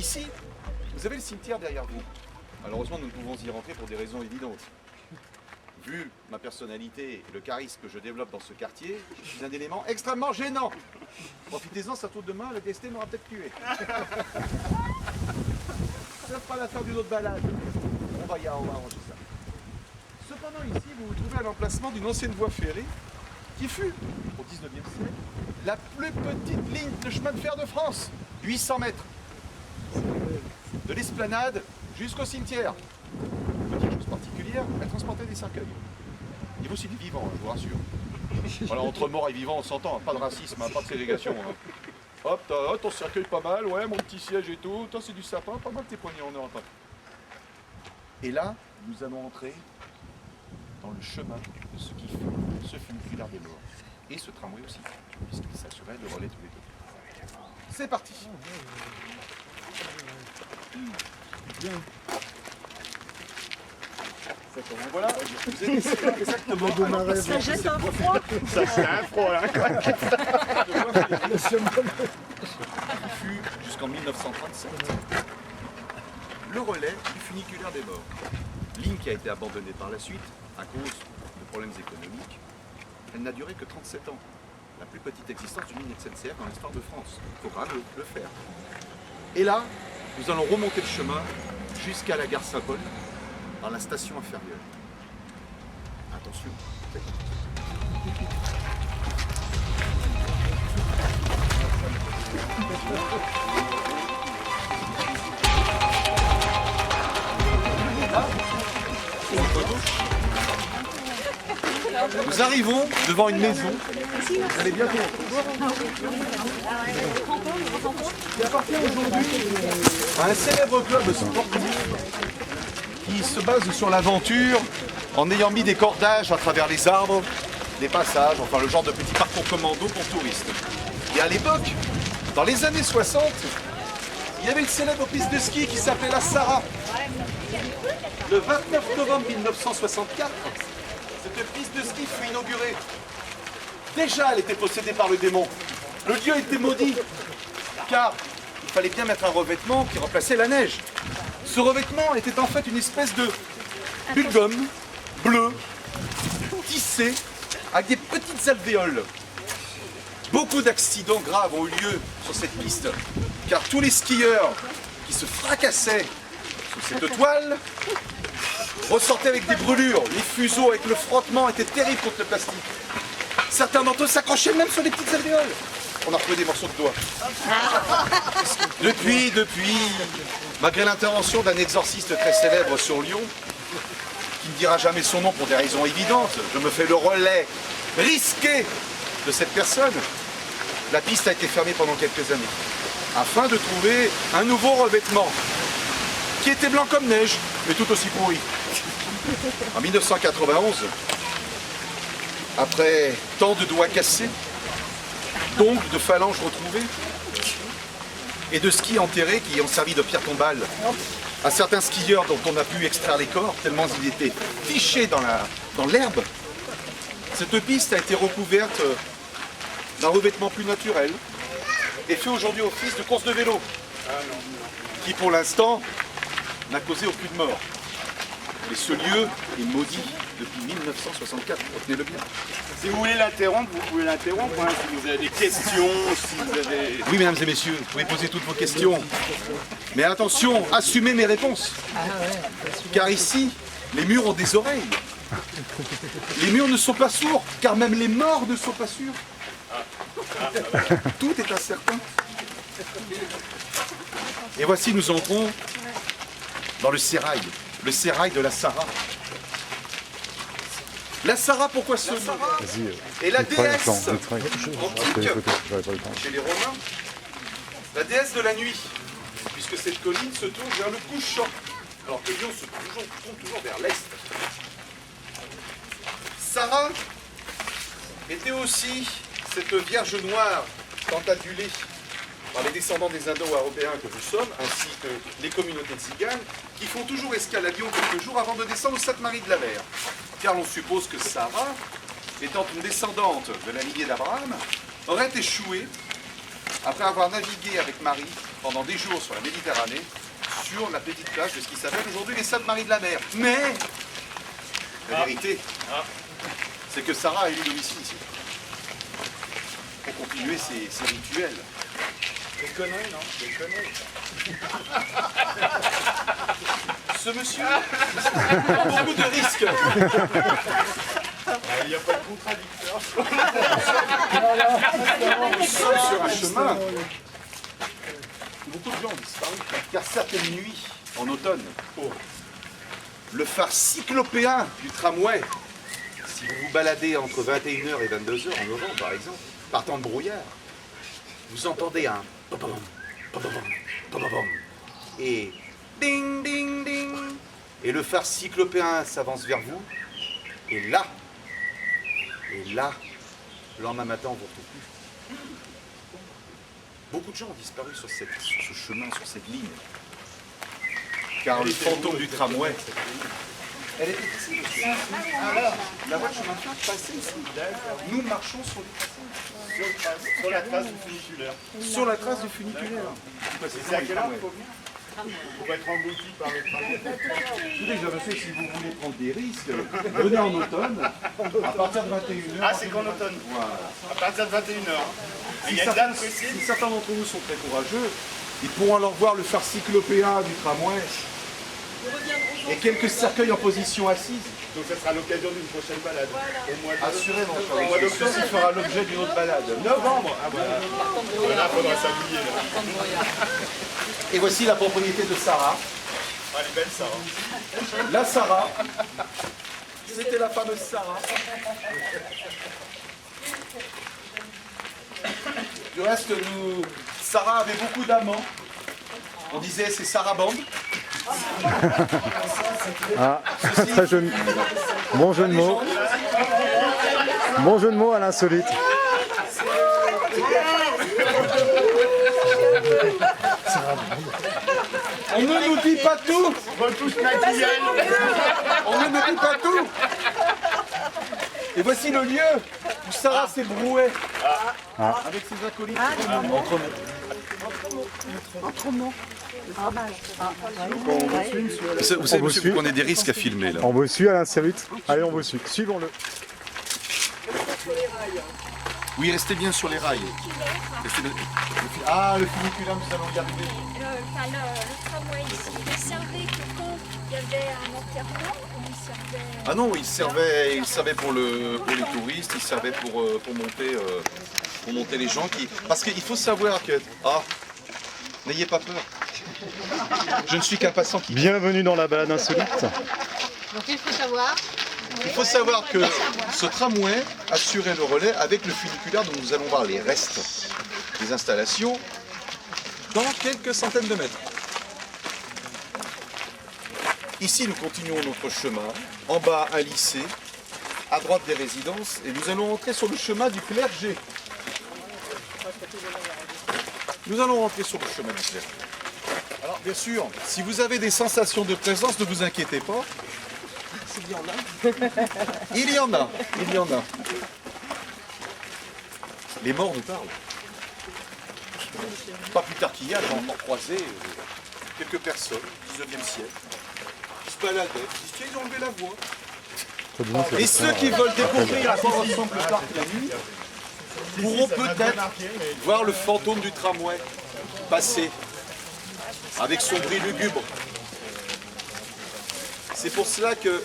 Ici, vous avez le cimetière derrière vous. Malheureusement, nous ne pouvons y rentrer pour des raisons évidentes. Vu ma personnalité et le charisme que je développe dans ce quartier, je suis un élément extrêmement gênant. Profitez-en, ça trouve demain, le destin m'aura peut-être tué. Ça fera l'affaire d'une autre balade. On va arranger ça. Cependant, ici, vous vous trouvez à l'emplacement d'une ancienne voie ferrée qui fut, au 19e siècle, la plus petite ligne de chemin de fer de France. 800 mètres. De l'esplanade jusqu'au cimetière. Petite chose particulière, elle transportait des cercueils. Il y avait aussi des vivants, je vous rassure. Voilà, entre morts et vivants, on s'entend, pas de racisme, pas de ségrégation. Hop, ton cercueil pas mal, ouais, mon petit siège et tout. Toi, c'est du sapin, pas mal tes poignets en or. Et là, nous allons entrer dans le chemin de ce qui fut ce funiculaire des morts. Et ce tramway aussi, puisqu'il s'assurait de relais tous les deux. C'est parti. Bien. Voilà, vous êtes ici exactement. Ça jette un froid. Ça c'est un froid là. Qui fut jusqu'en 1937 le relais du funiculaire des morts. Ligne qui a été abandonnée par la suite à cause de problèmes économiques. Elle n'a duré que 37 ans. La plus petite existence d'une ligne SNCF dans l'histoire de France. Il faudra le faire. Et là, nous allons remonter le chemin jusqu'à la gare Saint-Paul, dans la station inférieure. Attention. Nous arrivons devant une maison. Vous allez bientôt. Qui appartient aujourd'hui à un célèbre club sportif qui se base sur l'aventure en ayant mis des cordages à travers les arbres, des passages, enfin le genre de petit parcours commando pour touristes. Et à l'époque, dans les années 60, il y avait une célèbre piste de ski qui s'appelait la Sarah. Le 29 novembre 1964, cette piste de ski fut inaugurée. Déjà, elle était possédée par le démon. Le lieu était maudit, car il fallait bien mettre un revêtement qui remplaçait la neige. Ce revêtement était en fait une espèce de bulgum bleu, tissé, avec des petites alvéoles. Beaucoup d'accidents graves ont eu lieu sur cette piste, car tous les skieurs qui se fracassaient sous cette toile ressortaient avec des brûlures. Les fuseaux avec le frottement étaient terribles contre le plastique. Certains d'entre eux s'accrochaient même sur les petites alvéoles. On a retrouvé des morceaux de doigts. Depuis, malgré l'intervention d'un exorciste très célèbre sur Lyon, qui ne dira jamais son nom pour des raisons évidentes, je me fais le relais risqué de cette personne, la piste a été fermée pendant quelques années, afin de trouver un nouveau revêtement, qui était blanc comme neige, mais tout aussi pourri. En 1991, après tant de doigts cassés, d'ongles de phalanges retrouvées, et de skis enterrés qui ont servi de pierre tombale à certains skieurs dont on a pu extraire les corps, tellement ils étaient fichés dans l'herbe, cette piste a été recouverte d'un revêtement plus naturel et fait aujourd'hui office de course de vélo, qui pour l'instant n'a causé aucune mort. Et ce lieu est maudit depuis 1964, retenez-le bien. Si vous voulez l'interrompre, vous pouvez l'interrompre. Hein, si vous avez des questions, si vous avez... Oui, mesdames et messieurs, vous pouvez poser toutes vos questions. Mais attention, assumez mes réponses. Car ici, les murs ont des oreilles. Les murs ne sont pas sourds, car même les morts ne sont pas sûrs. Tout est incertain. Et voici, nous entrons dans le sérail de la Sarah. La Sarah, pourquoi ce nom? Et la déesse antique, chez les Romains, la déesse de la nuit, puisque cette colline se tourne vers le couchant, alors que Lyon se tourne toujours vers l'est. Sarah était aussi cette vierge noire tant adulée par les descendants des Indo-Européens que nous sommes, ainsi que les communautés tziganes, qui font toujours escale à Lyon quelques jours avant de descendre au Sainte-Marie de la Mer. Car l'on suppose que Sarah, étant une descendante de la lignée d'Abraham, aurait échoué après avoir navigué avec Marie pendant des jours sur la Méditerranée, sur la petite plage de ce qui s'appelle aujourd'hui les Saintes-Maries de la Mer. Mais la vérité, c'est que Sarah a élu domicile ici pour continuer ses rituels. Des conneries, non? Des conneries. Ce monsieur prend beaucoup de risques. Il n'y a pas de contradicteur. Nous sommes sur un chemin. Beaucoup de gens ont disparu, car certaines nuits, en automne, le phare cyclopéen du tramway, si vous vous baladez entre 21h et 22h en novembre par exemple, partant de brouillard, vous entendez un pom-pom, pom-pom, pom-pom, et ding ding ding, et le phare cyclopéen s'avance vers vous, et là, le lendemain matin, on ne vous retrouve plus. Beaucoup de gens ont disparu sur ce chemin, sur cette ligne. Car le fantôme du tramway, elle était ici. Alors, la voie de chemin de fer passait ici. Nous marchons sur les tracés. Sur la trace du funiculaire. Sur la trace du funiculaire. C'est à quelle heure il faut venir? Pour être englouti par le tramway. Écoutez, j'avais fait, si vous voulez prendre des risques, venez en automne, à partir de 21h. Ah, c'est qu'en automne. Voilà. À partir de 21h. Il y a une date précise. Si certains d'entre vous sont très courageux, ils pourront alors voir le phare cyclopéen du tramway et quelques cercueils en position assise. Donc ça sera l'occasion d'une prochaine balade. Au mois de... Assurément, Au mois d'octobre. ceci fera l'objet d'une autre balade. Novembre. Ah bah, là, il faudra s'habiller. Et voici la propriété de Sarah. Ah, elle est belle, Sarah. La Sarah. C'était la fameuse Sarah. Du reste, Sarah avait beaucoup d'amants. On disait c'est Sarah Band. Ah, très jeune. Bon jeu de mots. Bon jeu de mots à l'insolite. On ne nous dit pas tout. Retouche maquillage. On ne nous dit pas tout. Et voici le lieu où Sarah s'est brouée avec ses acolytes. Vous savez, vous monsieur, suit. vous prenez des risques à filmer là. On vous suit à l'insolite. Allez, on vous suit. Suivons-le. Oui, restez bien sur les rails. Ah, le funiculaire, nous allons y arriver. Le tramway ici, il servait que quand il y avait un enterrement, ou il servait... Ah non, il servait pour les touristes, il servait pour monter les gens qui... Parce qu'il faut savoir que... Ah, n'ayez pas peur. Je ne suis qu'un passant qui... Bienvenue dans la balade insolite. Donc il faut savoir... Il faut savoir que ce tramway assurait le relais avec le funiculaire dont nous allons voir les restes des installations dans quelques centaines de mètres. Ici, nous continuons notre chemin. En bas, un lycée. À droite, des résidences. Et nous allons entrer sur le chemin du clergé. Nous allons rentrer sur le chemin du clergé. Alors, bien sûr, si vous avez des sensations de présence, ne vous inquiétez pas. Il y en a. Les morts nous parlent. Pas plus tard qu'hier, j'ai encore croisé quelques personnes, 19e siècle, qui se baladaient, qui disent tiens, ils ont enlevé la voie. Et ceux qui veulent découvrir à quoi ressemble le parc la nuit pourront peut-être voir le fantôme du tramway passer avec son bruit lugubre. C'est pour cela que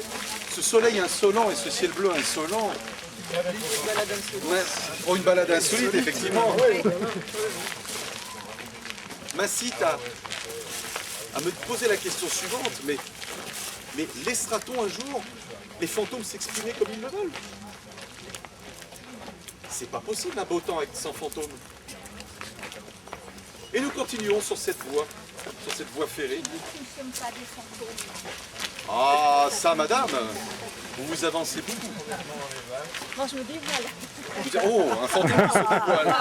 ce soleil insolent et ce ciel bleu insolent, pour une balade insolite, effectivement, m'incite à me poser la question suivante, mais laissera-t-on un jour les fantômes s'exprimer comme ils le veulent? C'est pas possible un beau temps avec sans fantômes. Et nous continuons sur cette voie ferrée. Nous ne sommes pas des fantômes. Ah, ça, madame, vous vous avancez beaucoup. Moi je me dévoile. Oh, un fantôme qui se dévoile.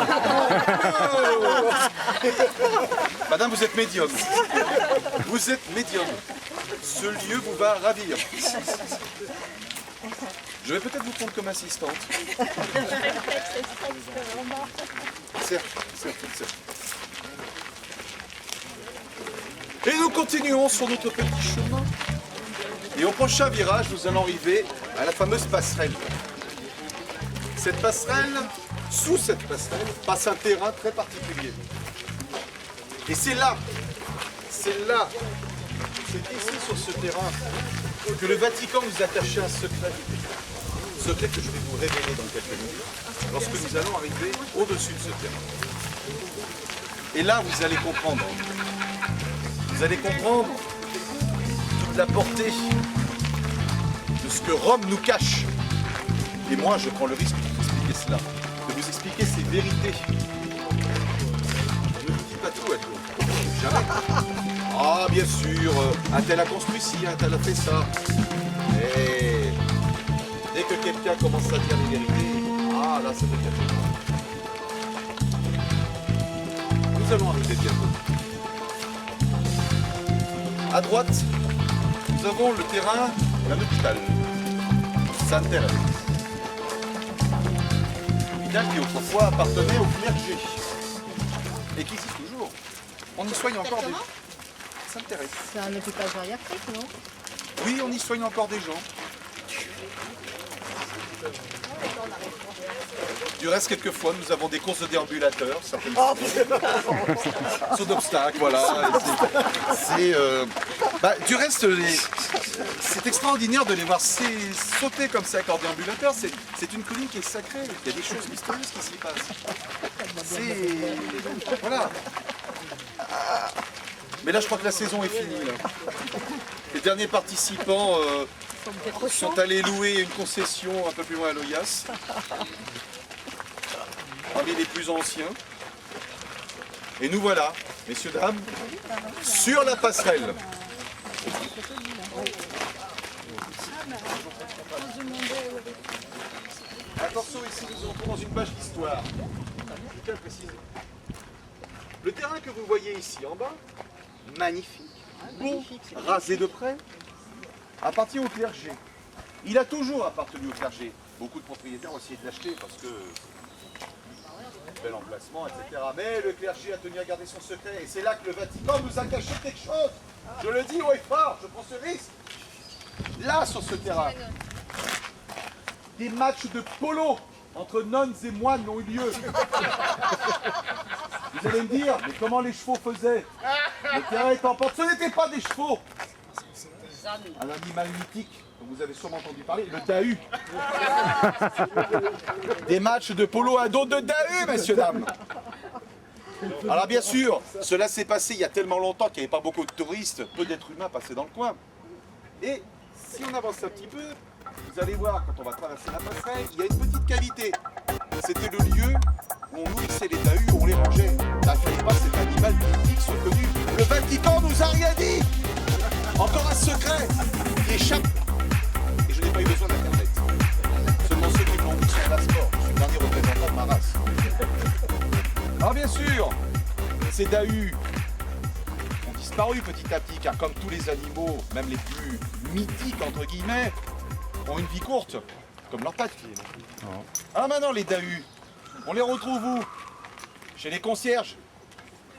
Oh. Madame, vous êtes médium. Vous êtes médium. Ce lieu vous va ravir. Je vais peut-être vous prendre comme assistante. Certes. Et nous continuons sur notre petit chemin. Et au prochain virage, nous allons arriver à la fameuse passerelle. Cette passerelle, sous cette passerelle, passe un terrain très particulier. Et c'est là, c'est ici sur ce terrain que le Vatican nous a attaché un secret. Un secret que je vais vous révéler dans quelques minutes, lorsque nous allons arriver au-dessus de ce terrain. Et là, vous allez comprendre. Vous allez comprendre toute la portée de ce que Rome nous cache. Et moi, je prends le risque de vous expliquer cela, de vous expliquer ces vérités. Je ne vous dis pas tout, elle. Jamais. Ah, bien sûr, un tel a construit ci, un tel a fait ça. Et dès que quelqu'un commence à dire les vérités, ah là, ça devient quelque chose. Nous allons arriver bientôt. À droite, nous avons le terrain d'un hôpital, Sainte-Thérèse. Hôpital qui autrefois appartenait au clergé et qui existe toujours. On y soigne encore des gens. Sainte-Thérèse. C'est un hôpital gériatrique, non? Oui, on y soigne encore des gens. Du reste, quelquefois, nous avons des courses de déambulateurs, certaines saut d'obstacles, voilà. Du reste, c'est extraordinaire de les voir sauter comme ça avec leur déambulateur. C'est une colline qui est sacrée. Il y a des choses mystérieuses qui s'y passent. Voilà. Mais là, je crois que la saison est finie. Là. Les derniers participants sont allés louer une concession un peu plus loin à Loyasse. Parmi les plus anciens. Et nous voilà, messieurs, dames, sur la passerelle. Attention, ici nous entrons dans une page d'histoire. Je tiens à préciser. Le terrain que vous voyez ici en bas, magnifique, beau, rasé de près, appartient au clergé. Il a toujours appartenu au clergé. Beaucoup de propriétaires ont essayé de l'acheter parce que bel emplacement, etc. Mais le clergé a tenu à garder son secret. Et c'est là que le Vatican nous a caché quelque chose. Je le dis haut et fort, je prends ce risque. Là, sur ce terrain, des matchs de polo entre nonnes et moines ont eu lieu. Vous allez me dire, mais comment les chevaux faisaient? Le terrain est en pente. Ce n'étaient pas des chevaux. Un animal mythique dont vous avez sûrement entendu parler, le dahu. Des matchs de polo à dos de dahu, messieurs, dames. Alors bien sûr, cela s'est passé il y a tellement longtemps qu'il n'y avait pas beaucoup de touristes, peu d'êtres humains passaient dans le coin. Et si on avance un petit peu, vous allez voir, quand on va traverser la passerelle, il y a une petite cavité. C'était le lieu où on nourrissait les dahus, où on les rangeait. Là, il ne fallait pas que cet animal mythique soit connu. Le Vatican nous a rien dit. Encore un secret qui échappe. Et je n'ai pas eu besoin d'internet. Seulement ceux qui m'ont mis sur passeport. Je suis le dernier représentant de ma race. Alors bien sûr, ces dahus ont disparu petit à petit, car comme tous les animaux, même les plus mythiques entre guillemets, ont une vie courte, comme leurs pattes. Alors maintenant les dahus, on les retrouve où? Chez les concierges.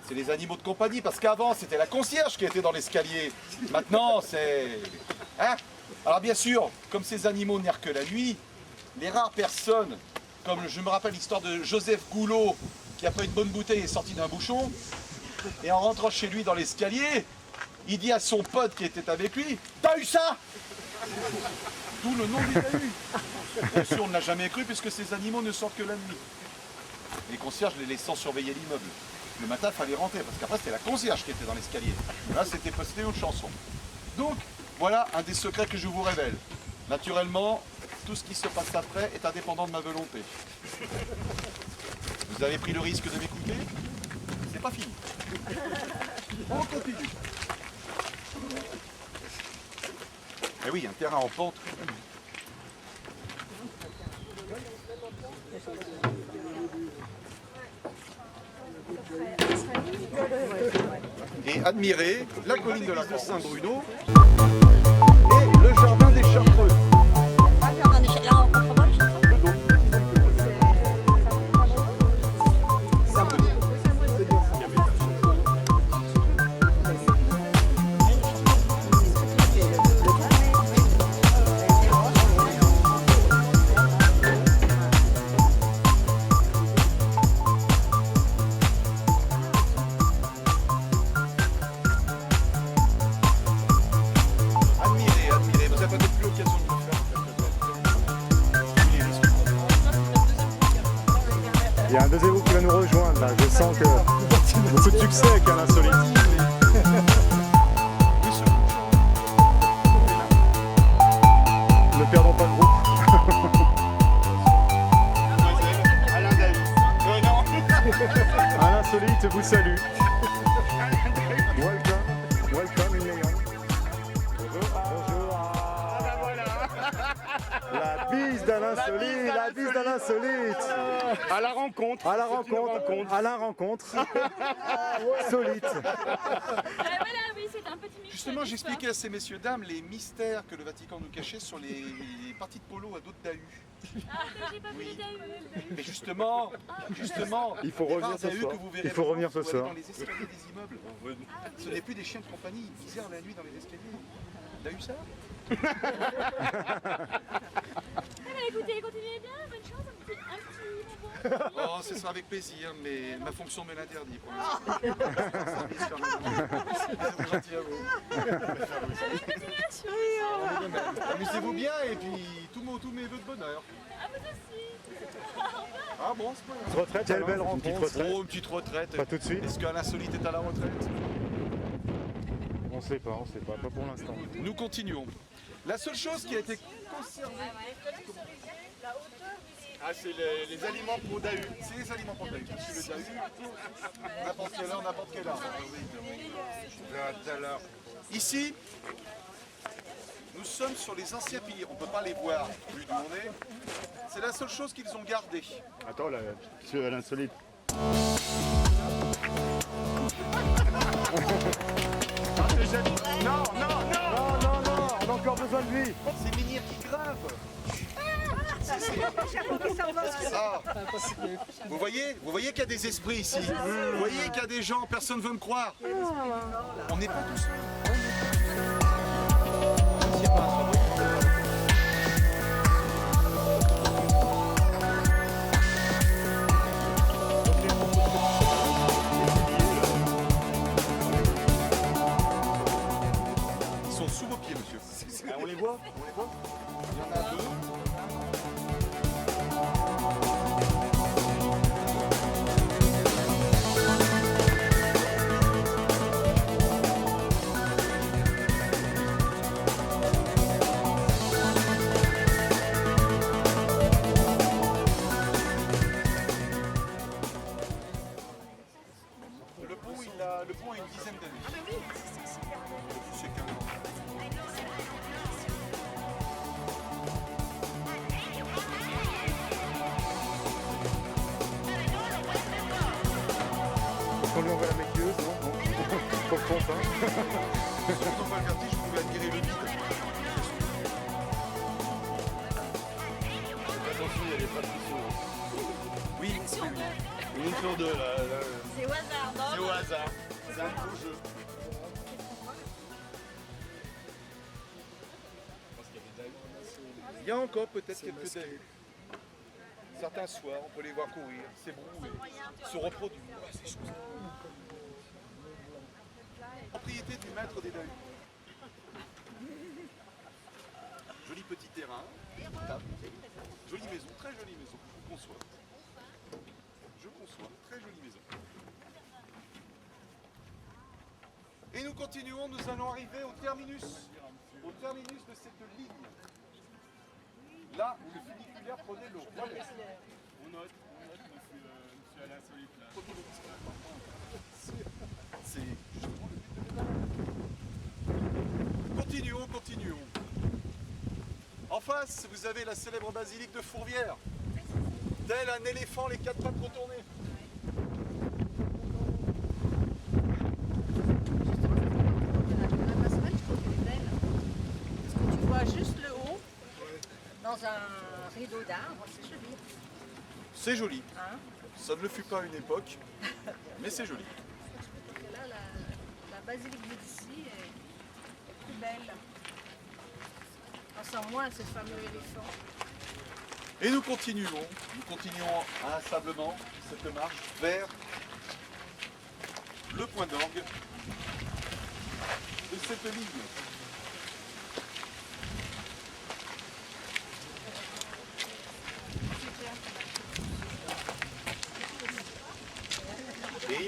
C'est les animaux de compagnie, parce qu'avant c'était la concierge qui était dans l'escalier. Maintenant c'est... Hein? Alors bien sûr, comme ces animaux n'errent que la nuit, les rares personnes, comme je me rappelle l'histoire de Joseph Goulot, qui après une bonne bouteille est sorti d'un bouchon, et en rentrant chez lui dans l'escalier, il dit à son pote qui était avec lui, « T'as eu ça ?» D'où le nom des dahus. Bien sûr, on ne l'a jamais cru puisque ces animaux ne sortent que la nuit. Les concierges les laissant surveiller l'immeuble. Le matin, il fallait rentrer parce qu'après, c'était la concierge qui était dans l'escalier. Là, c'était une chanson. Donc, voilà un des secrets que je vous révèle. Naturellement, tout ce qui se passe après est indépendant de ma volonté. Vous avez pris le risque de m'écouter? C'est pas fini. On continue. Eh oui, un terrain en pente. Et admirer la colline de la Saint-Bruno et le jardin des Chartreux. Il y a un deuxième groupe qui va nous rejoindre là. Je sens que beaucoup de succès avec un insolite. Ne perdons pas le groupe. Alain David. Non. Un insolite vous salue. Welcome in Lyon. Bonjour. Ah bah voilà. La bise d'un insolite, la bise d'un insolite. À la rencontre. À la C'est une rencontre, à la rencontre. Solite. Voilà, oui, c'est un petit mix. Justement, j'expliquais à ces messieurs dames les mystères que le Vatican nous cachait sur les parties de polo à dos de Dahu. Ah, j'ai pas vu les Dahu. Mais justement, Il faut les revenir rares ce Dahus soir. que vous verrez Il faut revenir ce vous allez soir. dans les escaliers des immeubles. Ce n'est plus des chiens de compagnie, ils errent la nuit dans les escaliers. T'as eu ça? Écoutez, continuez bien, bonne chance, un petit bonbon. Oh, ce sera avec plaisir, mais ma fonction me l'interdit pour l'instant. C'est gentil à vous. Continuation. Amusez-vous bien et puis tous mes vœux de bonheur. À vous aussi. Ah bon, c'est pas grave. Retraite, quelle belle rencontre. Oh, une petite retraite. Pas tout de suite. Est-ce qu'un insolite est à la retraite? On sait pas, pas pour l'instant. Nous continuons. La seule chose qui a été conservée, Ah, c'est les aliments pour Dahu. c'est les aliments pour Dahu. Ici le Dahu, n'importe quelle heure, n'importe quelle heure. Ici, nous sommes sur les anciens piliers. On ne peut pas les voir vu d'où on est. C'est la seule chose qu'ils ont gardée. Attends, là, sur l'insolite. Non, Non, on a encore besoin de lui. C'est Minir qui grave. Ah. Vous voyez qu'il y a des esprits ici. Vous voyez qu'il y a des gens, personne ne veut me croire. On n'est pas tout seul. Ils sont sous vos pieds, monsieur. Ah, on les voit. Il y en a deux. Le pont a une dizaine d'années. Ah, mais oui, c'est super bien. C'est 15 ans. Est-ce qu'on lui envoie la maquilleuse, non? Pour le compte, hein. Surtout pas le vertige, vous pouvez admirer le vide. Attention, il y a des partitions. Oui, Une sur deux, là. C'est au hasard, non? C'est au hasard. C'est un beau jeu. il y a encore peut-être quelques Dahus. Certains soirs, on peut les voir courir, s'ébrouer, se reproduire. Ces choses. Propriété du maître des Dahus. Joli petit terrain, écoutable, jolie maison, très jolie maison, je conçois. Je conçois, très jolie maison. Et nous continuons, nous allons arriver au terminus de cette ligne. Là où le funiculaire prenait le relais. On note, monsieur Alain Solite, là. C'est justement le but de débat. Continuons. En face, vous avez la célèbre basilique de Fourvière. Tel un éléphant, les quatre pattes retournées. La semaine, je trouve qu'elle est belle. Parce que tu vois juste le haut dans un rideau d'arbres, c'est joli. C'est joli. Hein? Ça ne le fut pas à une époque, mais c'est joli. Parce que là, la basilique d'ici est plus belle. On sent moins ce fameux éléphant. Et nous continuons inlassablement cette marche vers le point d'orgue de cette ligne.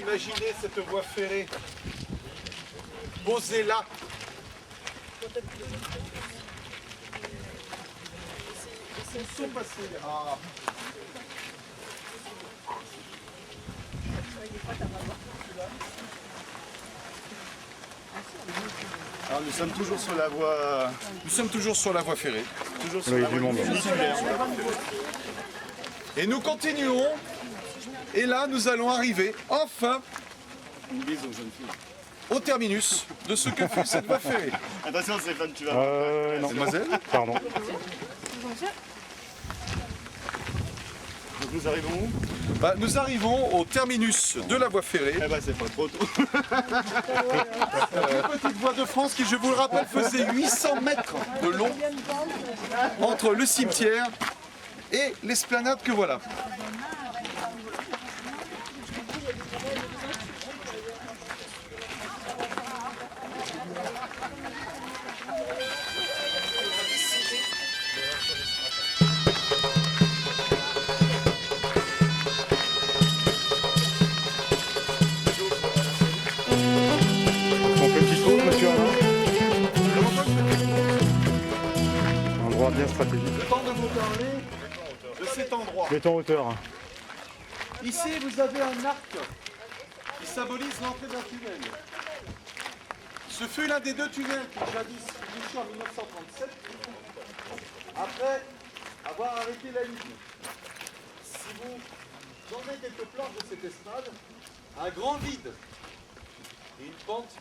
imaginez cette voie ferrée posée là. Ils sont passés là. Ah. Alors nous sommes toujours sur la voie. Nous sommes toujours sur la voie ferrée. Toujours sur Oui, la du voie monde. funiculaire. Et nous continuons. Et là, nous allons arriver enfin Une bise aux jeunes filles. au terminus de ce que fut cette voie ferrée. Attention Stéphane, tu vas. Non. Mademoiselle, Pardon. Donc nous arrivons où? bah, nous arrivons au terminus de la voie ferrée. Eh ben c'est pas trop tôt. Une petite voie de France qui, je vous le rappelle, faisait 800 mètres de long entre le cimetière et l'esplanade que voilà. Son petit tour, monsieur Alain. Un endroit bien stratégique. Le temps de vous parler de cet endroit. Il est en hauteur. Ici, vous avez un arc qui symbolise l'entrée d'un tunnel. Ce fut l'un des deux tunnels qui jadis fut en 1937, après avoir arrêté la ligne. Si vous tournez quelques planches de cette estrade, un grand vide et une pente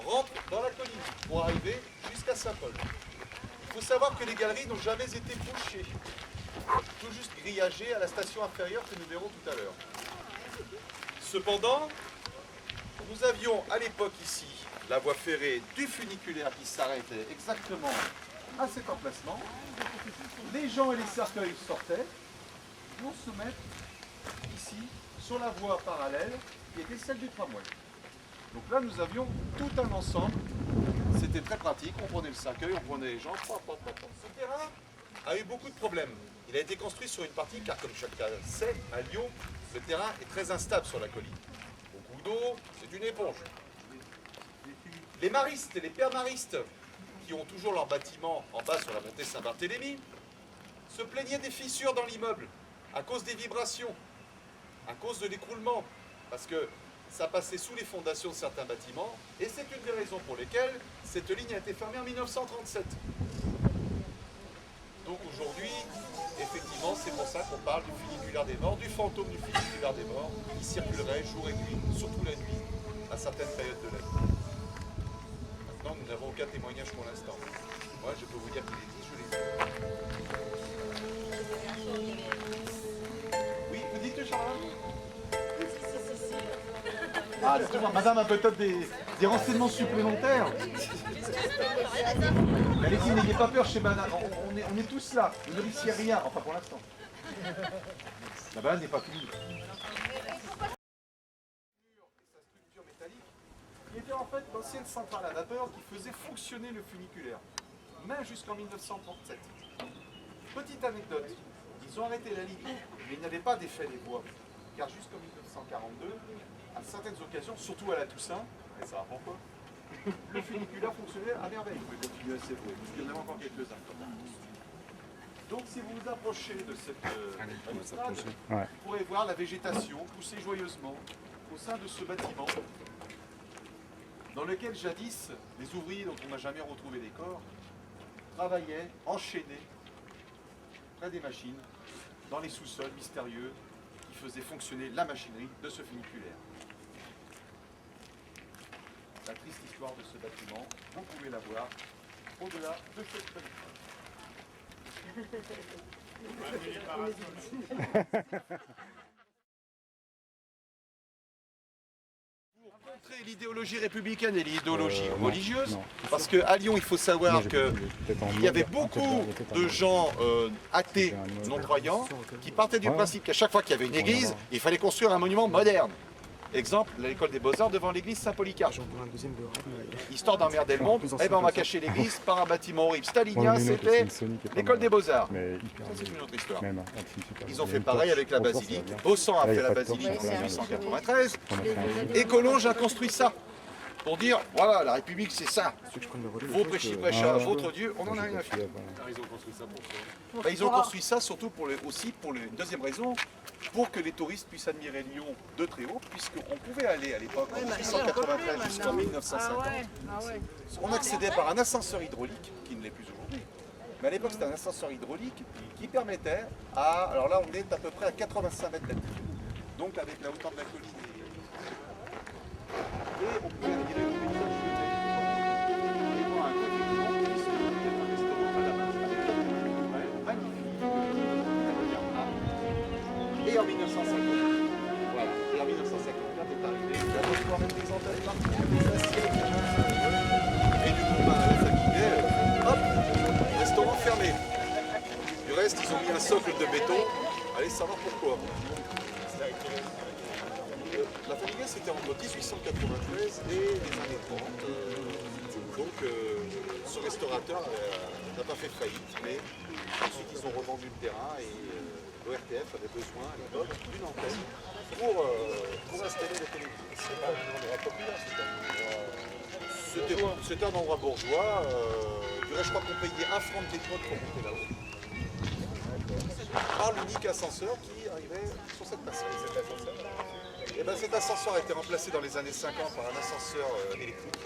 rentrent dans la colline pour arriver jusqu'à Saint-Paul. Il faut savoir que les galeries n'ont jamais été bouchées, tout juste grillagées à la station inférieure que nous verrons tout à l'heure. Cependant, nous avions à l'époque ici la voie ferrée du funiculaire qui s'arrêtait exactement à cet emplacement. Les gens et les cercueils sortaient pour se mettre ici sur la voie parallèle qui était celle du tramway. Donc là nous avions tout un ensemble, c'était très pratique, on prenait le cercueil, on prenait les gens. Ce terrain a eu beaucoup de problèmes. Il a été construit sur une partie car comme chacun sait, à Lyon, le terrain est très instable sur la colline. Beaucoup d'eau, c'est une éponge. Les maristes et les pères maristes, qui ont toujours leur bâtiment en bas sur la montée Saint-Barthélemy, se plaignaient des fissures dans l'immeuble, à cause des vibrations, à cause de l'écroulement, parce que ça passait sous les fondations de certains bâtiments, et c'est une des raisons pour lesquelles cette ligne a été fermée en 1937. Donc aujourd'hui, effectivement, c'est pour ça qu'on parle du funiculaire des morts, du fantôme du funiculaire des morts, qui circulerait jour et nuit, surtout la nuit, à certaines périodes de l'année. Maintenant, nous n'avons aucun témoignage pour l'instant. Moi, je peux vous dire qu'il existe, je l'ai vu. Oui, vous dites, Charles? Ah, excusez-moi, madame a peut-être des renseignements supplémentaires. Allez-y, n'ayez pas peur chez madame, on est tous là, ne risquez rien, enfin pour l'instant. La balade n'est pas finie. Sa structure métallique, qui était en fait l'ancienne centrale à vapeur qui faisait fonctionner le funiculaire, même jusqu'en 1937. Petite anecdote, ils ont arrêté la ligne, mais ils n'avaient pas d'effet des voies, car jusqu'en 1942, à certaines occasions, surtout à la Toussaint, et ça va pourquoi, le funiculaire fonctionnait à merveille. Vous pouvez continuer à s'évoluer, parce qu'il y en a encore quelques-uns. Donc si vous vous approchez de cette balustrade, vous pourrez voir la végétation pousser joyeusement au sein de ce bâtiment, dans lequel jadis, les ouvriers dont on n'a jamais retrouvé les corps, travaillaient enchaînés près des machines, dans les sous-sols mystérieux qui faisaient fonctionner la machinerie de ce funiculaire. La triste histoire de ce bâtiment, vous pouvez la voir au-delà de cette Pour contrer l'idéologie républicaine et l'idéologie religieuse, parce qu'à Lyon, il faut savoir qu'il y avait beaucoup de gens athées, non-croyants, qui partaient du principe qu'à chaque fois qu'il y avait une église, il fallait construire un monument moderne. Exemple, l'école des Beaux-Arts devant l'église Saint-Polycarpe. Histoire d'emmerder le monde, eh ben on va cacher l'église par un bâtiment horrible. Stalinia, c'était l'école des Beaux-Arts. Ça, c'est une autre histoire. Ils ont fait pareil avec la basilique. Beauchamp a fait la basilique en 1893. Et Collonges a construit ça. Pour dire, voilà, la République, c'est ça. Vos prêchés, votre Dieu, on en a rien à faire. Ils ont construit ça pour Ils ont construit ça surtout aussi pour une deuxième raison, pour que les touristes puissent admirer Lyon de très haut, puisqu'on pouvait aller à l'époque, en 1893 jusqu'en 1950. On accédait par un ascenseur hydraulique, qui ne l'est plus aujourd'hui. Mais à l'époque, c'était un ascenseur hydraulique qui permettait à... Alors là, on est à peu près à 85 mètres d'altitude. Donc avec la hauteur de la colline. Et on pouvait admirer le paysage. Et voir un côté qui se un restaurant à la base. Magnifique. Et en 1950. Voilà. Et en 1954 est arrivé la victoire représentative des assiettes. Et du coup, la famille, hop, restaurant fermé. Du reste, ils ont mis un socle de béton. Allez savoir pourquoi. La famille, c'était entre 1893 et les années 30. Donc, ce restaurateur n'a pas fait faillite, mais ensuite ils ont revendu le terrain et l'ORTF avait besoin à l'époque d'une antenne pour installer la télévision. C'est pas un endroit populaire, c'était un endroit bourgeois. Du reste, je crois qu'on payait 1 franc de l'époque pour monter là-haut. Par l'unique ascenseur qui arrivait sur cette passerelle. Et ben cet ascenseur a été remplacé dans les années 50 par un ascenseur électrique,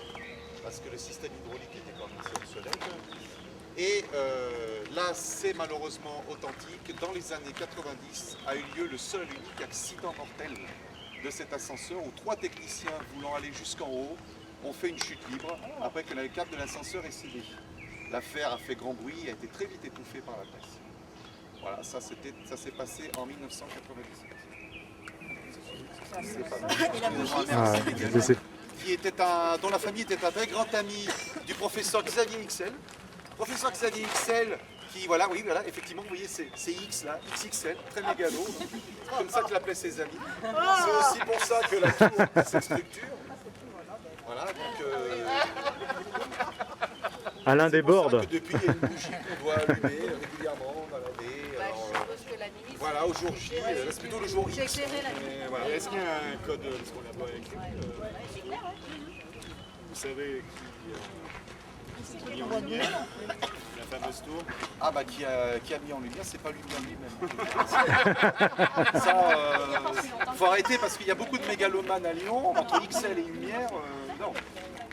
parce que le système hydraulique était quand même obsolète. Et là, c'est malheureusement authentique. Dans les années 90 a eu lieu le seul et unique accident mortel de cet ascenseur, où 3 techniciens voulant aller jusqu'en haut ont fait une chute libre après que la câble de l'ascenseur est cédée. L'affaire a fait grand bruit et a été très vite étouffée par la presse. Voilà, ça s'est passé en 1997. Dont la famille était un très grand ami du professeur Xavier Ixelles. Professeur Xavier Ixelles, qui, voilà, oui, voilà, effectivement, vous voyez, c'est X là, XXL, très mégalo, comme ça que l'appelaient ses amis. C'est aussi pour ça que la tour a cette structure. Voilà, donc... Alain déborde. Depuis, il y a une bougie qu'on doit allumer régulièrement, balader. Voilà, au jour J, là c'est plutôt le jour X. Voilà. Est-ce qu'il y a un code, parce qu'on l'a pas écrit, vous savez qui a mis en lumière la fameuse tour? Ah bah qui a mis en lumière, c'est pas lui-même lui-même. Ça, faut arrêter parce qu'il y a beaucoup de mégalomanes à Lyon, entre XL et lumière, non.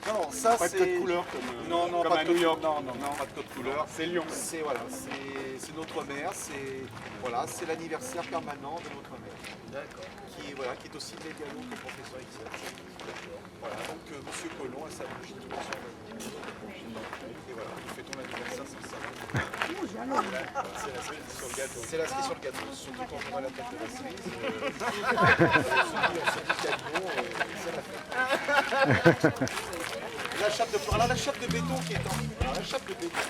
Non, ça pas c'est... de code couleur comme, non, comme pas à de code, New York. non, pas de code couleur. C'est Lyon. C'est voilà, c'est notre mère, c'est l'anniversaire permanent de notre mère. D'accord. Qui est aussi mégalo que le professeur XL. Voilà, donc Monsieur Collomb a sa bougie de mention. Et voilà, nous fêtons l'anniversaire sans ça. C'est la cerise sur le gâteau. C'est la cerise sur le gâteau, surtout quand on voit la tête de la cerise. On se dit cadeau, c'est la fête. La chape de fleurs. Alors la chape de béton qui est en... Alors la chape de béton,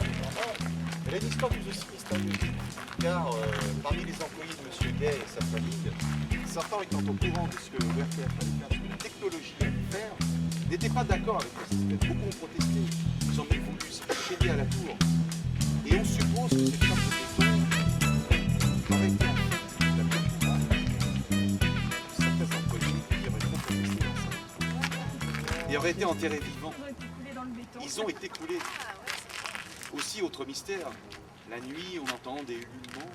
elle a une histoire plus aussi mystérieuse. Car parmi les employés de M. Gay et sa famille, certains étant au courant de ce que l'ORTF allait faire, ce que la technologie allait faire, n'étaient pas d'accord avec le système. Beaucoup ont protesté. Ils ont même voulu se chéder à la tour. Et on suppose que cette chape de béton aurait été en fait la pierre tombale. Certains employés qui auraient protesté dans ça. Et auraient été enterrés vivants. Ils ont été coulés. Aussi, autre mystère, la nuit, on entend des ululements.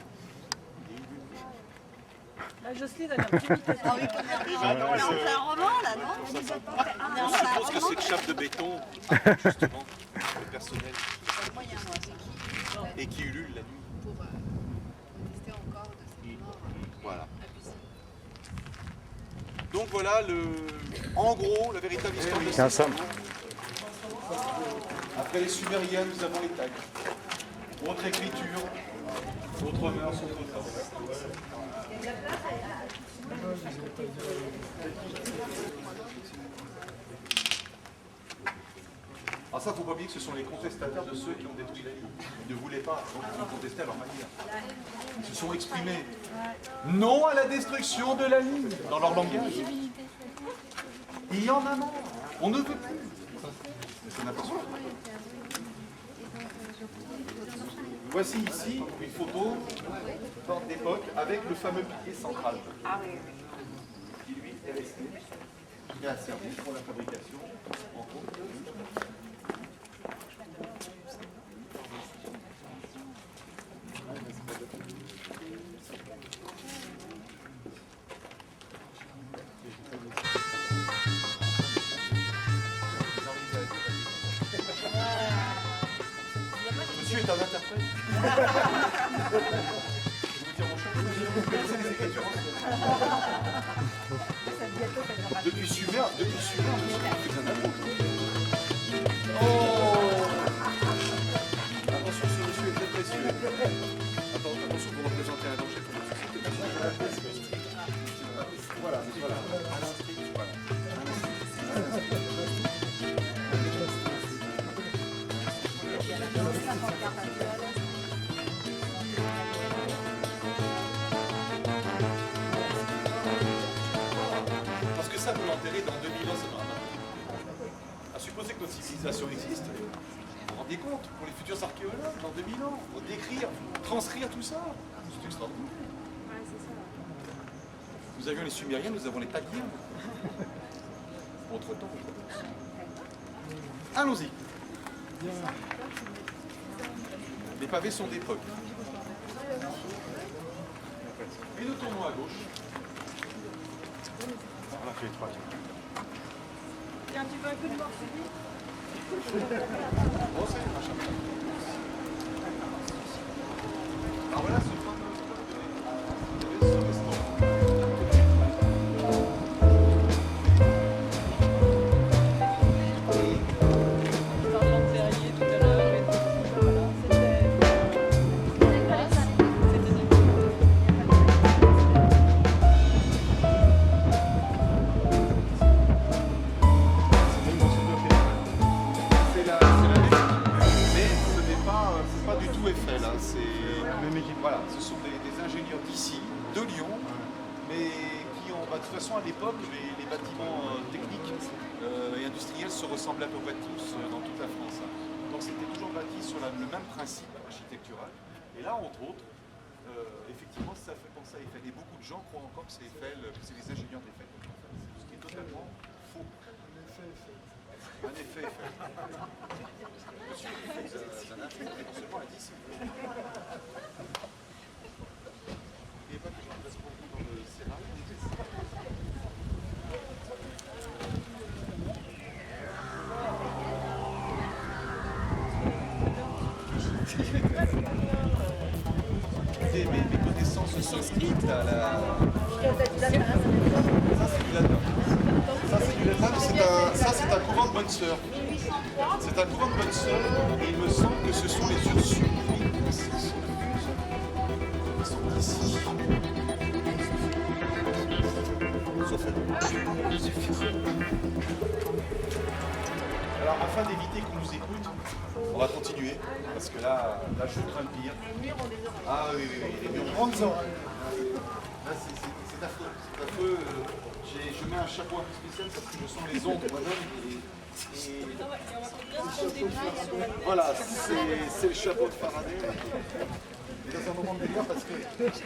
La Jocelyne, elle a un petit mythe. On fait un roman là, non? On suppose que cette chape de béton, justement, le personnel, et qui ulule la nuit. Pour tester encore de cette mort. Voilà. Donc voilà, en gros, la véritable histoire de ça. cette tour. Après les Sumériens, nous avons les tags. Autre écriture, autre mœurs, autre temps. Alors ça, il ne faut pas oublier que ce sont les contestataires de ceux qui ont détruit la ligne. Ils ne voulaient pas, donc ils ont contesté à leur manière. Ils se sont exprimés non à la destruction de la ligne, dans leur langage. Il y en a marre. On ne veut plus. C'est n'importe quoi. Voici ici une photo d'époque avec le fameux pilier central. Qui lui est resté. Qui a servi pour la fabrication, entre autres. Monsieur est un interprète. Depuis Sumer, monsieur fait un apôtre. Oh! Attention, ce monsieur est très précieux. Attention pour représenter un danger pour notre société. Voilà. Parce que ça, vous l'enterrez dans 2000 ans, c'est normal. À supposer que notre civilisation existe, vous vous rendez compte, pour les futurs archéologues, dans 2000 ans, il faut décrire, transcrire tout ça. C'est extraordinaire. Nous avions les Sumériens, nous avons les Padiens. Autre temps, je pense. Allons-y. Les pavés sont d'époque. Et nous tournons à gauche. On a fait les trois. Tiens, tu veux un coup de morphine? Bon, c'est machin. Alors voilà ce fameux restaurant. Voilà, ce sont des ingénieurs d'ici, de Lyon, mais qui ont, de toute façon à l'époque, les bâtiments techniques et industriels se ressemblaient à peu près tous dans toute la France. Donc c'était toujours bâti sur le même principe architectural. Et là, entre autres, effectivement, ça fait penser à Eiffel. Et beaucoup de gens croient encore que c'est Eiffel, que c'est les ingénieurs d'Eiffel. Ce qui est totalement faux. Un effet Eiffel. Monsieur, c'est un effet, mais non seulement à 10. Il n'y a pas que je reste beaucoup dans le sérail. Mes connaissances sanskrites à la... Ça c'est du latin. Ça c'est un couvent de bonnes sœurs. C'est un couvent de bonnes sœurs et il me semble que ce sont les Ursules. Ils sont ici. Alors afin d'éviter qu'on nous écoute, on va continuer parce que là je crains le pire. Ah oui, les murs grandes oreilles. Là c'est affreux, je mets un chapeau un peu spécial parce que je sens les ondes moi-même. Voilà, c'est le chapeau de Faraday. Et dans un moment de délire parce que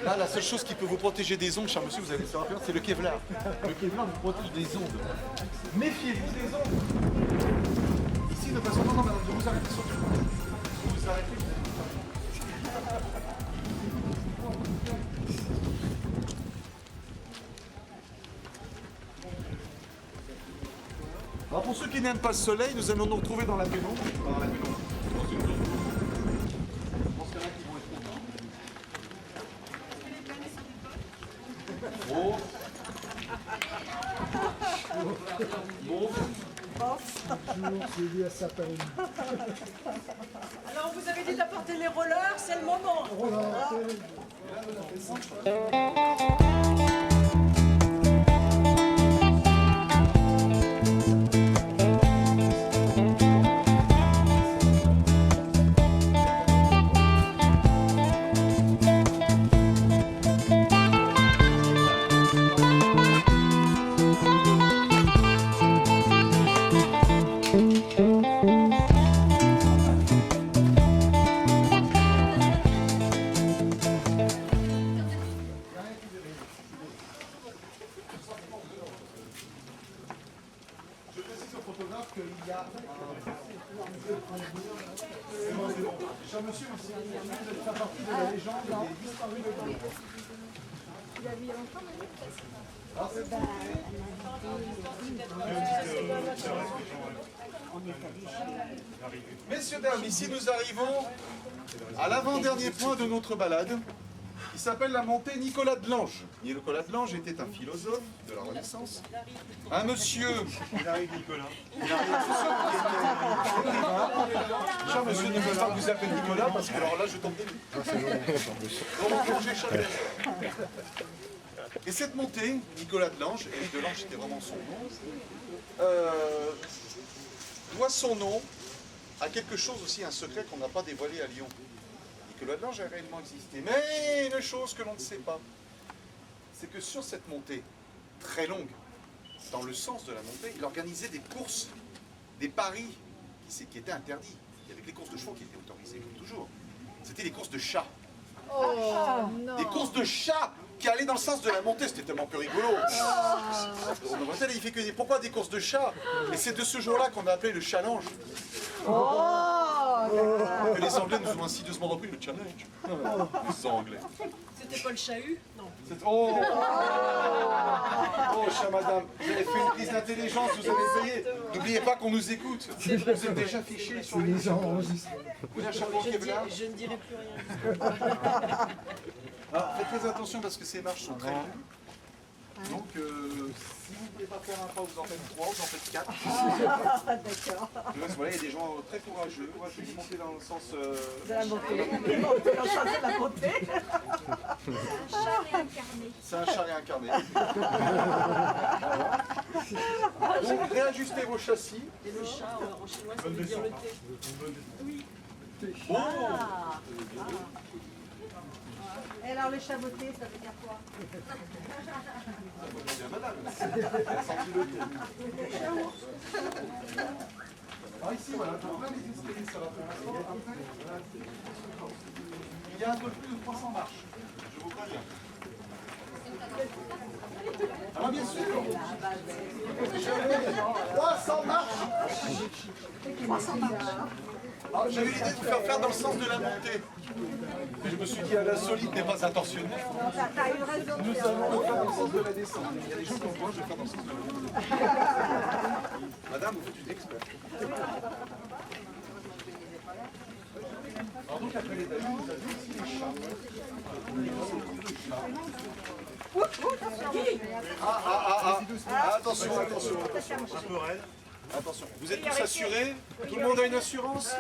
là, la seule chose qui peut vous protéger des ondes, cher monsieur, vous allez savoir, c'est le Kevlar. Le Kevlar vous protège des ondes. Méfiez-vous des ondes. Ici, de façon, non, madame, je vous arrêtez surtout. Vous vous arrêtez, vous allez Alors pour ceux qui n'aiment pas le soleil, nous allons nous retrouver dans la pénombre. Dans une zone. Je pense qu'il y en a qui vont être contents. Alors vous avez dit d'apporter les rollers, c'est le moment. monsieur aussi, vous allez faire partie de la légende des disparus de Gand. Il a vu il y a longtemps, mais Alors, cette messieurs, dames, ici nous arrivons à l'avant-dernier point de notre balade, qui s'appelle la montée Nicolas de Lange. Nicolas de Lange était un philosophe de la Renaissance, un monsieur... Il arrive Nicolas. Cher monsieur, ne veux pas vous appeler Nicolas, parce que alors là, je tombe des nues. Et cette montée, Nicolas de Lange, et de Lange c'était vraiment son nom, doit son nom à quelque chose aussi, un secret qu'on n'a pas dévoilé à Lyon. Nicolas de Lange a réellement existé. Mais une chose que l'on ne sait pas, c'est que sur cette montée, très longue, dans le sens de la montée, il organisait des courses, des paris qui étaient interdits. Il y avait les courses de chevaux qui étaient autorisées, comme toujours. C'était les courses de chats. Des courses de chats qui allaient dans le sens de la montée, c'était tellement plus rigolo. On en il fait que des... Pourquoi des courses de chats? Et c'est de ce jour-là qu'on a appelé le challenge. Que les Anglais nous ont insidieusement repris le challenge. Les Anglais. C'était pas le chahut? Non. Oh, oh, chère madame, vous avez fait une prise d'intelligence, vous avez payé. N'oubliez pas qu'on nous écoute. Vous êtes déjà fichés sur les gens enregistrés. Vous avez un chapeau qui est là. Je ne dirai plus rien. Ah, faites très attention parce que ces marches sont très longues. Donc, si vous ne pouvez pas faire un pas, vous en faites 3, vous en faites 4. D'accord. Voilà, il y a des gens très courageux. Moi, je vais monter dans le sens... De la montée. Dans le sens de la montée. c'est un chat réincarné. C'est un char réincarné. Donc, réajustez vos châssis. Et le chat, en chinois, ça veut dire le thé. Oh. Et alors le chaboté, ça veut dire quoi? Alors ici, voilà, donc là les escaliers sur la première. Après, il y a un peu plus de 300 marches, je vous préviens. Ah bien sûr. 300 marches. Ah, j'avais l'idée de vous faire faire dans le sens de la montée. Mais je me suis dit, à l'insolite n'est pas intentionnel. T'as une raison de Nous faire. allons le faire dans le sens de la descente. Il y a des choses qu'on voit, je vais faire dans le sens de la montée. Madame, vous faites une experte. Alors donc après les dames, vous avez aussi les chats. Attention, attention. Un peu raide. Attention. Vous êtes tous assurés? Tout le monde a une assurance?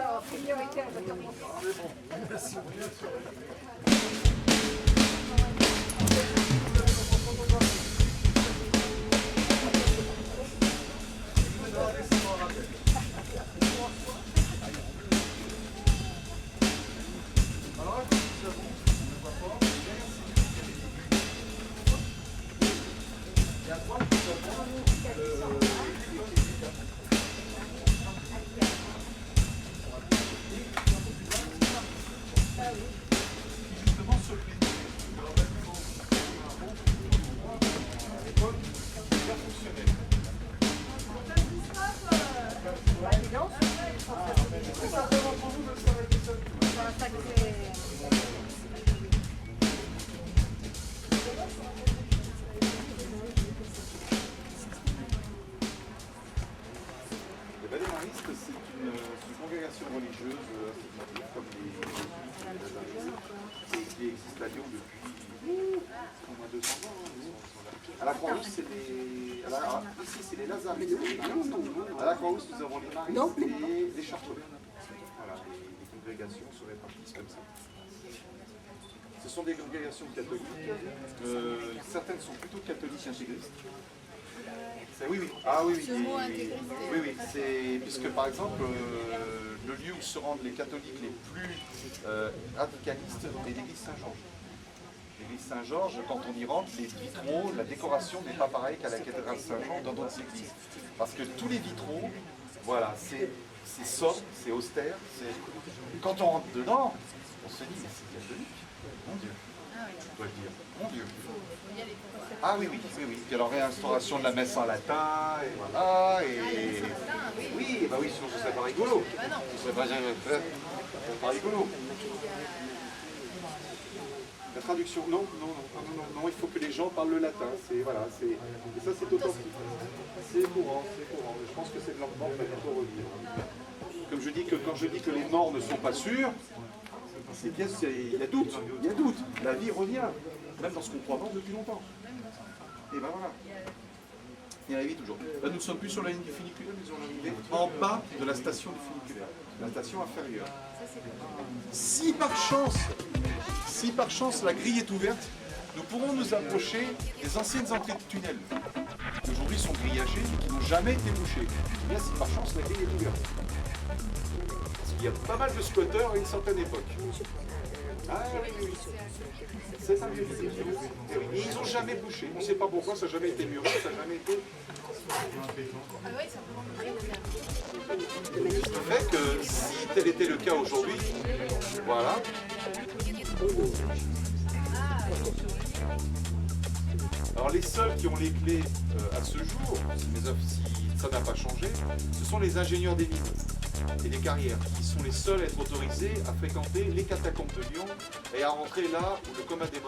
Alors, nous avons, je ne vois pas, et à droite, nous avons justement ce pli. Alors, à l'époque, bien fonctionnel. C'est simplement pour vous de s'arrêter seul. Les balémaristes, c'est une congrégation religieuse comme les qui existe à Lyon depuis au moins 200 ans. À la Croix-Rousse, c'est les... Ici, c'est les Lazaristes. À la Croix-Rousse, nous avons les Maristes et les Chartreux. Voilà, les congrégations se répartissent comme ça. Ce sont des congrégations catholiques. Certaines sont plutôt catholiques intégristes. Oui, oui. Ah oui, oui. Oui, oui. C'est puisque par exemple, le lieu où se rendent les catholiques les plus radicalistes est l'église Saint-Georges. L'église Saint-Georges, quand on y rentre, les vitraux, la décoration n'est pas pareille qu'à la cathédrale Saint-Jean dans d'autres églises. Parce que tous les vitraux, voilà, c'est sobre, c'est austère. Quand on rentre dedans, on se dit, mais c'est catholique, mon Dieu. je dois le dire. Mon Dieu. Ah oui, oui, oui, oui. Puis alors réinstauration de la messe en latin, et voilà, et... Oui, bah oui, sinon ce serait pas rigolo. Ce serait pas rigolo. La traduction, non, il faut que les gens parlent le latin, et ça c'est authentique. C'est courant. Je pense que c'est de leur mort, il faut revenir. Comme je dis que quand je dis que les morts ne sont pas sûrs, c'est bien, il y a doute. La vie revient, même dans ce qu'on croit mort depuis longtemps. Et ben voilà. Il arrive toujours. Là, nous ne sommes plus sur la ligne du funiculaire, nous sommes arrivés en bas de la station du funiculaire, la station inférieure. Si par chance la grille est ouverte, nous pourrons nous approcher des anciennes entrées de tunnel, qui aujourd'hui sont grillagées, qui n'ont jamais été bouchées. Bien, si par chance la grille est ouverte. Parce qu'il y a pas mal de squatteurs à une certaine époque. Ah oui. C'est ça. Et ils n'ont jamais bouché. On ne sait pas pourquoi, ça n'a jamais été muré, ça n'a jamais été... Ce qui fait que si tel était le cas aujourd'hui, voilà. Alors les seuls qui ont les clés à ce jour, si ça n'a pas changé, ce sont les ingénieurs des mines et des carrières, qui sont les seuls à être autorisés à fréquenter les catacombes de Lyon et à rentrer là où le commun des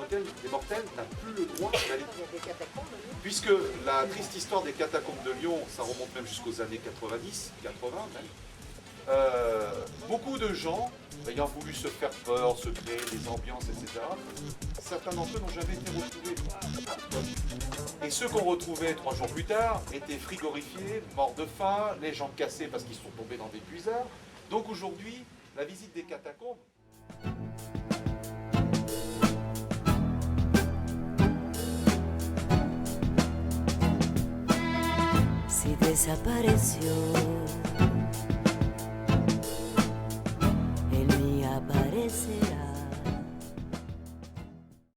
mortels n'a plus le droit d'aller. Puisque la triste histoire des catacombes de Lyon, ça remonte même jusqu'aux années 90, 80 même, beaucoup de gens, ayant voulu se faire peur, se créer des ambiances, etc., certains d'entre eux n'ont jamais été retrouvés. Et ceux qu'on retrouvait 3 jours plus tard étaient frigorifiés, morts de faim, les jambes cassées parce qu'ils sont tombés dans des puisards. Donc aujourd'hui, la visite des catacombes... Si desapareció